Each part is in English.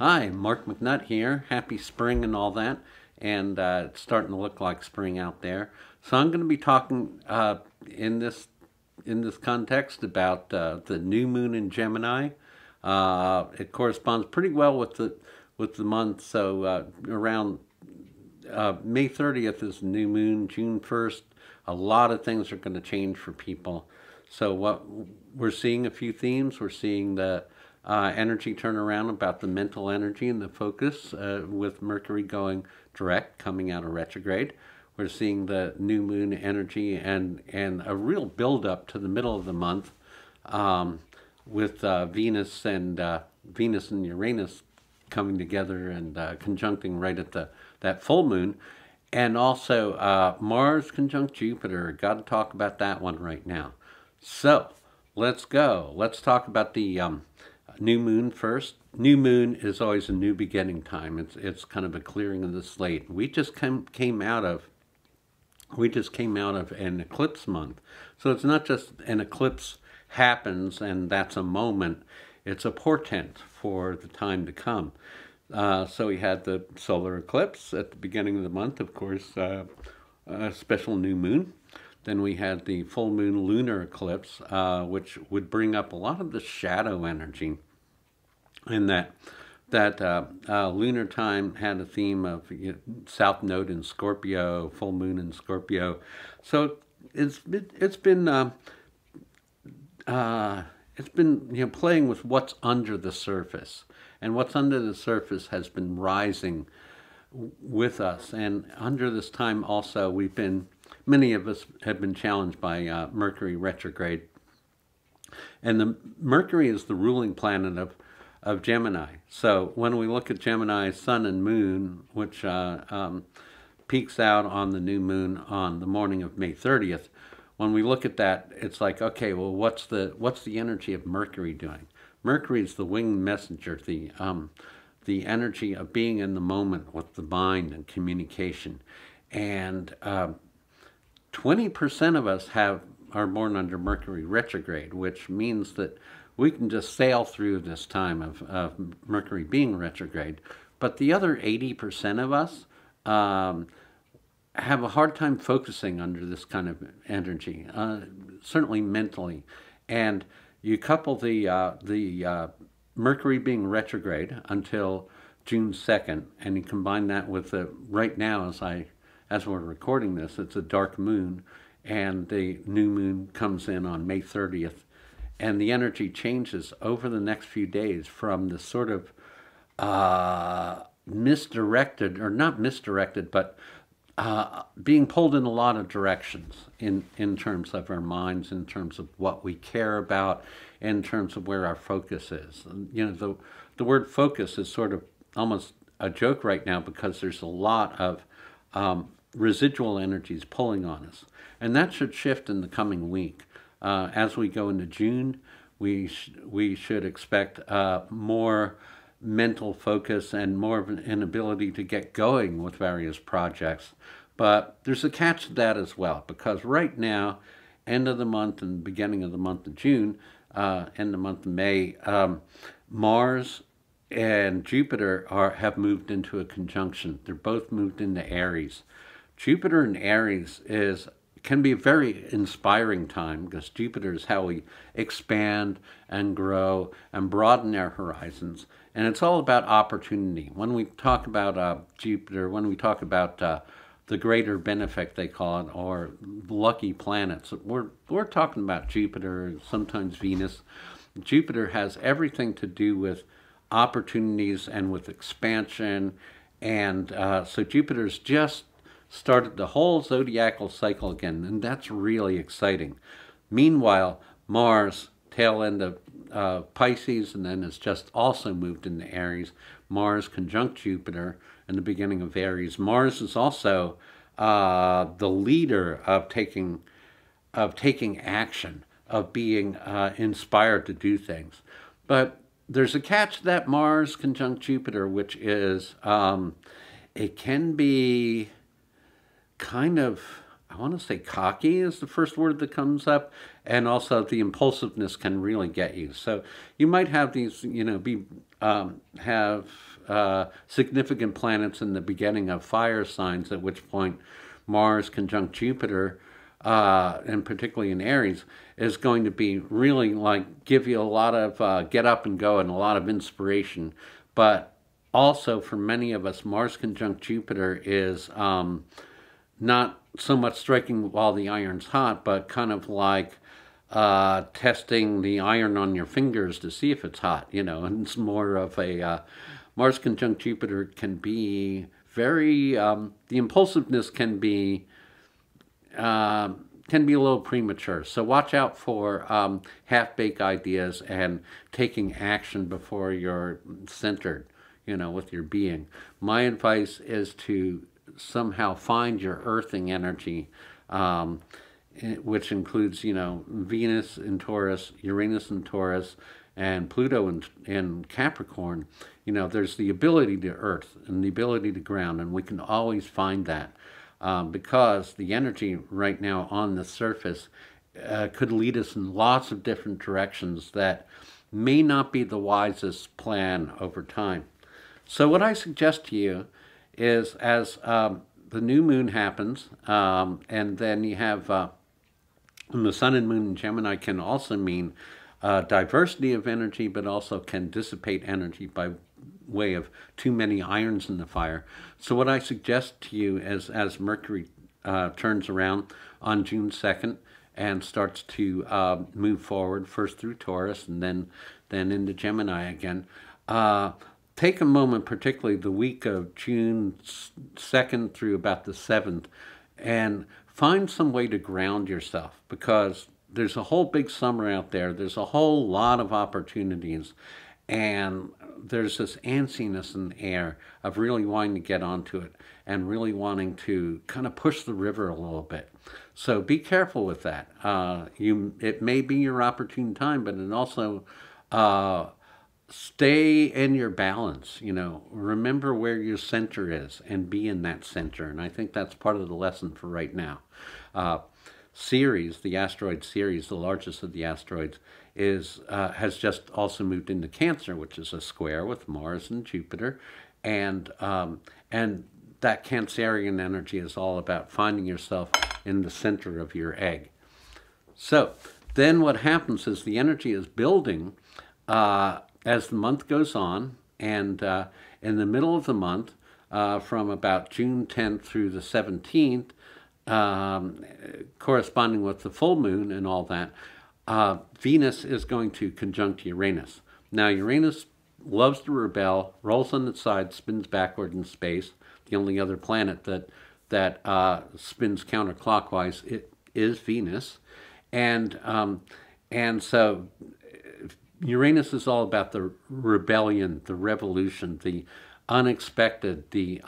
Hi, Mark McNutt here. Happy spring and all that. And it's starting to look like spring out there. So I'm going to be talking in this context about the new moon in Gemini. It corresponds pretty well with the month. So around May 30th is the new moon. June 1st, a lot of things are going to change for people. So what we're seeing a few themes. We're seeing the energy turnaround about the mental energy and the focus with Mercury going direct, coming out of retrograde. We're seeing the new moon energy and a real build-up to the middle of the month with Venus and Uranus coming together and conjuncting right at that full moon. And also Mars conjunct Jupiter. Got to talk about that one right now. So let's go. Let's talk about the new moon first. New moon is always a new beginning time. It's kind of a clearing of the slate. We just came out of an eclipse month. So it's not just an eclipse happens and that's a moment. It's a portent for the time to come. So we had the solar eclipse at the beginning of the month, of course, a special new moon. Then we had the full moon lunar eclipse, which would bring up a lot of the shadow energy. And that lunar time had a theme of South Node in Scorpio, full moon in Scorpio. So it's been playing with what's under the surface, and what's under the surface has been rising with us. And under this time also, many of us have been challenged by Mercury retrograde. And the Mercury is the ruling planet of Gemini. So when we look at Gemini's sun and moon, which peaks out on the new moon on the morning of May 30th, when we look at that, it's like, okay, well, what's the energy of Mercury doing? Mercury is the winged messenger, the energy of being in the moment with the mind and communication. And 20% of us are born under Mercury retrograde, which means that we can just sail through this time of Mercury being retrograde. But the other 80% of us have a hard time focusing under this kind of energy, certainly mentally. And you couple the Mercury being retrograde until June 2nd, and you combine that with right now, as we're recording this, it's a dark moon, and the new moon comes in on May 30th, and the energy changes over the next few days from the sort of misdirected, or not misdirected, but being pulled in a lot of directions in terms of our minds, in terms of what we care about, in terms of where our focus is. The word focus is sort of almost a joke right now because there's a lot of residual energies pulling on us. And that should shift in the coming week. As we go into June, we should expect more mental focus and more of an ability to get going with various projects. But there's a catch to that as well, because right now, end of the month and beginning of the month of June, end of the month of May, Mars and Jupiter have moved into a conjunction. They're both moved into Aries. Jupiter in Aries can be a very inspiring time, because Jupiter is how we expand and grow and broaden our horizons. And it's all about opportunity. When we talk about Jupiter, when we talk about the greater benefic, they call it, or lucky planets, we're talking about Jupiter, sometimes Venus. Jupiter has everything to do with opportunities and with expansion. And so Jupiter's just started the whole zodiacal cycle again, and that's really exciting. Meanwhile, Mars, tail end of Pisces, and then has just also moved into Aries. Mars conjunct Jupiter in the beginning of Aries. Mars is also the leader of taking action, of being inspired to do things. But there's a catch to that Mars conjunct Jupiter, which is it can be kind of, I want to say cocky is the first word that comes up, and also the impulsiveness can really get you. So you might have these, have significant planets in the beginning of fire signs, at which point Mars conjunct Jupiter, and particularly in Aries, is going to be really like give you a lot of get up and go and a lot of inspiration. But also for many of us, Mars conjunct Jupiter is not so much striking while the iron's hot, but kind of like testing the iron on your fingers to see if it's hot, and it's more of a Mars conjunct Jupiter can be very, the impulsiveness can be a little premature. So watch out for half-baked ideas and taking action before you're centered, with your being. My advice is to somehow find your earthing energy, which includes, Venus in Taurus, Uranus in Taurus, and Pluto in Capricorn. There's the ability to earth and the ability to ground, and we can always find that because the energy right now on the surface could lead us in lots of different directions that may not be the wisest plan over time. So what I suggest to you is as the new moon happens, and then you have the sun and moon in Gemini can also mean diversity of energy, but also can dissipate energy by way of too many irons in the fire. So what I suggest to you is as Mercury turns around on June 2nd and starts to move forward, first through Taurus and then into Gemini again, take a moment, particularly the week of June 2nd through about the 7th, and find some way to ground yourself, because there's a whole big summer out there. There's a whole lot of opportunities, and there's this antsiness in the air of really wanting to get onto it and really wanting to kind of push the river a little bit. So be careful with that. It may be your opportune time, but it also stay in your balance. Remember where your center is and be in that center. And I think that's part of the lesson for right now. Ceres, the asteroid Ceres, the largest of the asteroids, has just also moved into Cancer, which is a square with Mars and Jupiter, and that Cancerian energy is all about finding yourself in the center of your egg. So then what happens is the energy is building as the month goes on, and in the middle of the month, from about June 10th through the 17th, corresponding with the full moon and all that, Venus is going to conjunct Uranus. Now, Uranus loves to rebel, rolls on its side, spins backward in space. The only other planet that spins counterclockwise is Venus, and so Uranus is all about the rebellion, the revolution, the unexpected, the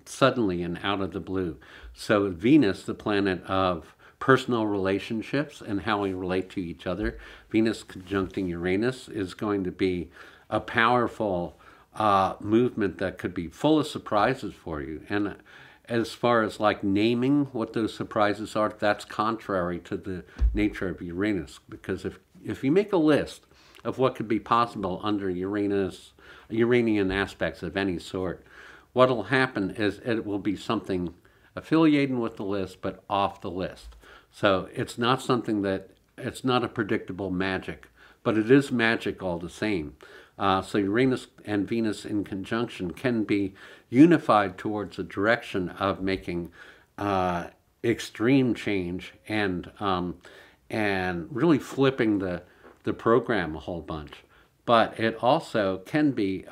suddenly and out of the blue. So Venus, the planet of personal relationships and how we relate to each other, Venus conjuncting Uranus is going to be a powerful movement that could be full of surprises for you. And as far as like naming what those surprises are, that's contrary to the nature of Uranus, because if you make a list of what could be possible under Uranian aspects of any sort, what will happen is it will be something affiliated with the list but off the list. So it's not something it's not a predictable magic, but it is magic all the same. So Uranus and Venus in conjunction can be unified towards a direction of making extreme change and really flipping the program a whole bunch. But it also can be,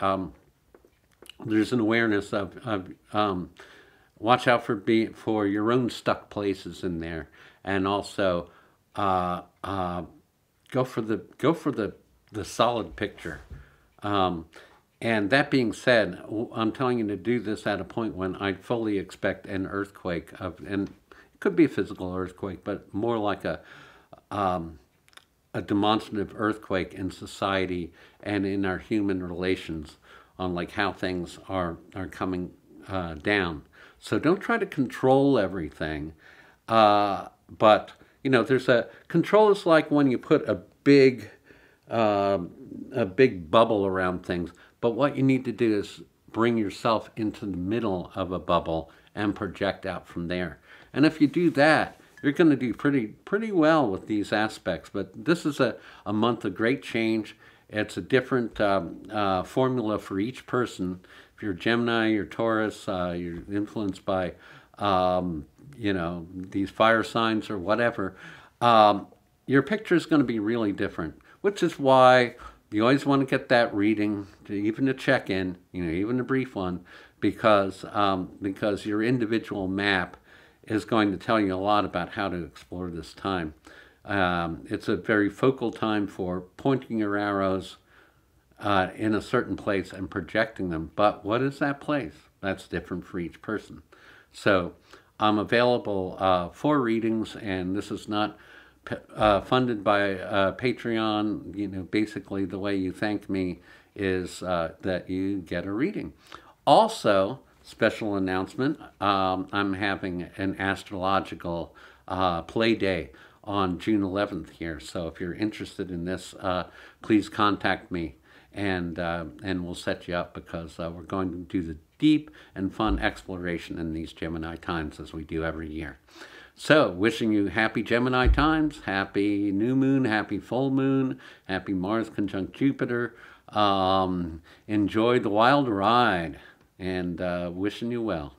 there's an awareness of watch out for your own stuck places in there, and also go for the solid picture. And that being said, I'm telling you to do this at a point when I fully expect an earthquake and it could be a physical earthquake, but more like a demonstrative earthquake in society and in our human relations on like how things are coming down. So don't try to control everything, but there's control is like when you put a big bubble around things, But what you need to do is bring yourself into the middle of a bubble and project out from there. And if you do that, you're going to do pretty well with these aspects. But this is a month of great change. It's a different formula for each person. If you're Gemini, you're Taurus, you're influenced by, these fire signs or whatever, your picture is going to be really different, which is why you always want to get that reading, even to check in, even a brief one, because your individual map is going to tell you a lot about how to explore this time. It's a very focal time for pointing your arrows in a certain place and projecting them. But what is that place? That's different for each person. So I'm available for readings, and this is not funded by Patreon. Basically the way you thank me is that you get a reading. Also, special announcement, I'm having an astrological play day on June 11th here. So if you're interested in this, please contact me, and we'll set you up, because we're going to do the deep and fun exploration in these Gemini times as we do every year. So, wishing you happy Gemini times, happy new moon, happy full moon, happy Mars conjunct Jupiter. Enjoy the wild ride, and wishing you well.